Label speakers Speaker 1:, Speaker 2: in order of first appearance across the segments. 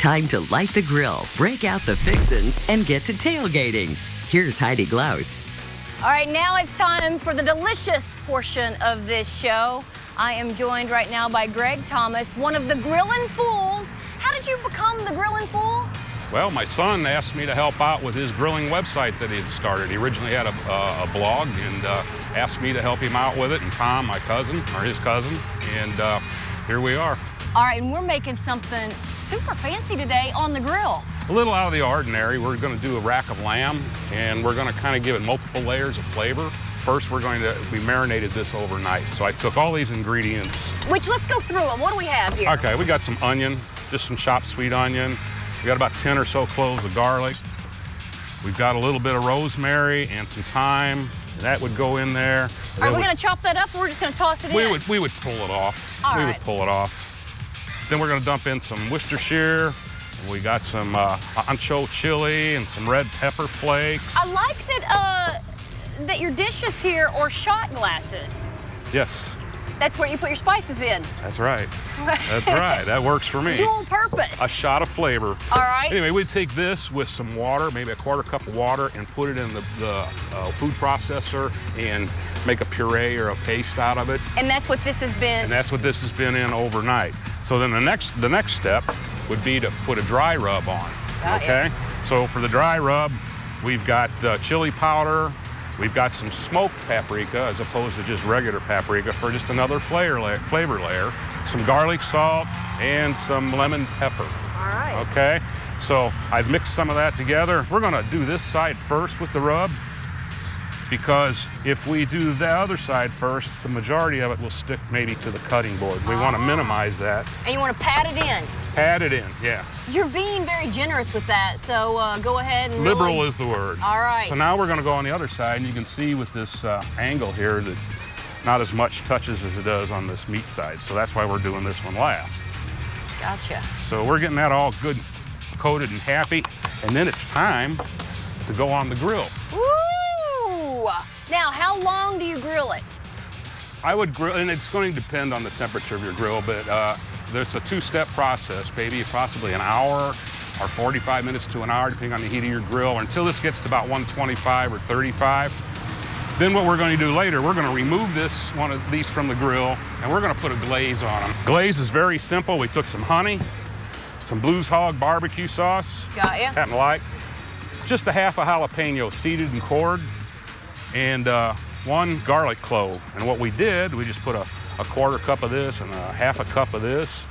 Speaker 1: Time to light the grill, break out the fixins, and get to tailgating. Here's Heidi Glaus.
Speaker 2: All right, now it's time for the delicious portion of this show. I am joined right now by Greg Thomas, one of the Grillin' Fools. How did you become the Grillin' Fool?
Speaker 3: Well, my son asked me to help out with his grilling website that he had started. He originally had a blog and asked me to help him out with it, and Tom, my cousin, or his cousin, and here we are.
Speaker 2: All right, and we're making something super fancy today on the grill.
Speaker 3: A little out of the ordinary. We're going to do a rack of lamb, and we're going to kind of give it multiple layers of flavor. First, we marinated this overnight. So I took all these ingredients.
Speaker 2: Which, let's go through them. What do we have here?
Speaker 3: Okay, we got some onion, just some chopped sweet onion. We got about 10 or so cloves of garlic. We've got a little bit of rosemary and some thyme. That would go in there.
Speaker 2: Are we going to chop that up, or we're just going to toss it in?
Speaker 3: We would pull it off.
Speaker 2: All right.
Speaker 3: We would pull it off. Then we're going to dump in some Worcestershire. We got some ancho chili and some red pepper flakes.
Speaker 2: I like that your dishes here are shot glasses.
Speaker 3: Yes.
Speaker 2: That's where you put your spices in.
Speaker 3: That's right. That's right. That works for me.
Speaker 2: Dual purpose.
Speaker 3: A shot of flavor.
Speaker 2: All right.
Speaker 3: Anyway, we'd take this with some water, maybe a quarter cup of water, and put it in the food processor and make a puree or a paste out of it.
Speaker 2: And that's what this has been.
Speaker 3: And that's what this has been in overnight. So then the next step would be to put a dry rub on. Okay. So for the dry rub, we've got chili powder. We've got some smoked paprika as opposed to just regular paprika for just another flavor layer. Some garlic salt and some lemon pepper.
Speaker 2: All right.
Speaker 3: Okay, so I've mixed some of that together. We're gonna do this side first with the rub, because if we do the other side first, the majority of it will stick maybe to the cutting board. We wanna minimize that.
Speaker 2: And you wanna pat it in?
Speaker 3: Pat it in, yeah.
Speaker 2: You're being very generous with that, so go ahead and
Speaker 3: Liberal is the word.
Speaker 2: All right.
Speaker 3: So now we're gonna go on the other side, and you can see with this angle here that not as much touches as it does on this meat side. So that's why we're doing this one last.
Speaker 2: Gotcha.
Speaker 3: So we're getting that all good coated and happy, and then it's time to go on the grill.
Speaker 2: Ooh! Now, how long do you grill it?
Speaker 3: I would grill, and it's going to depend on the temperature of your grill, but there's a two-step process, maybe possibly an hour or 45 minutes to an hour, depending on the heat of your grill, until this gets to about 125 or 35. Then what we're going to do later, we're going to remove one of these from the grill, and we're going to put a glaze on them. Glaze is very simple. We took some honey, some Blues Hog barbecue sauce.
Speaker 2: Got ya.
Speaker 3: Happen to like. Just a half a jalapeno seeded and cored, and one garlic clove. And what we did, we just put a quarter cup of this and a half a cup of this,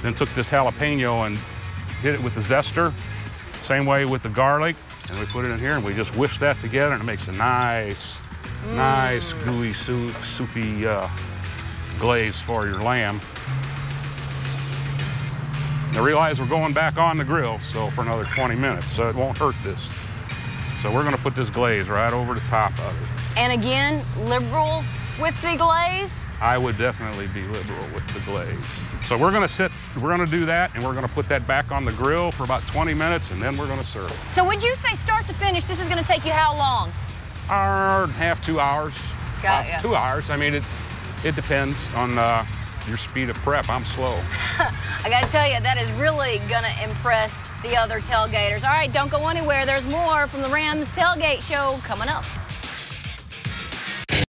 Speaker 3: then took this jalapeno and hit it with the zester, same way with the garlic, and we put it in here and we just whisk that together, and it makes a nice gooey, soupy glaze for your lamb. Now realize we're going back on the grill, so for another 20 minutes, so it won't hurt this. So we're gonna put this glaze right over the top of it.
Speaker 2: And again, liberal with the glaze?
Speaker 3: I would definitely be liberal with the glaze. So we're gonna do that, and we're gonna put that back on the grill for about 20 minutes, and then we're gonna serve it.
Speaker 2: So would you say start to finish, this is gonna take you how long?
Speaker 3: Hour and a half, 2 hours.
Speaker 2: Got ya.
Speaker 3: 2 hours. I mean, it depends on your speed of prep. I'm slow.
Speaker 2: I gotta tell you, that is really gonna impress the other tailgaters. All right, don't go anywhere. There's more from the Rams Tailgate Show coming up.